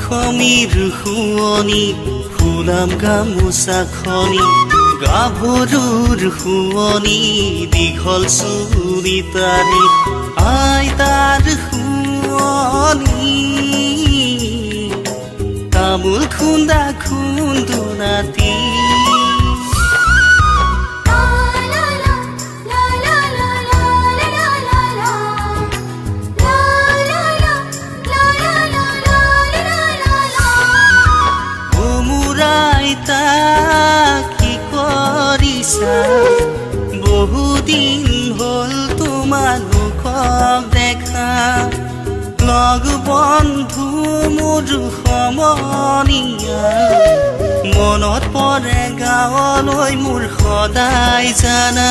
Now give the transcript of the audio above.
অসমীৰ শুৱনি ফুলাম গামোচাখনি গাভৰুৰ শুৱনি দীঘল চুলি টানি আইতাৰ শুৱনি তামোল খুন্দা খুন্দুনাতি কি কৰিছা বহুদিন হ'ল তোমালোকক দেখা লগ বন্ধু মোৰ সমনীয়া মনত পৰে গাঁৱলৈ মোৰ সদায় জানা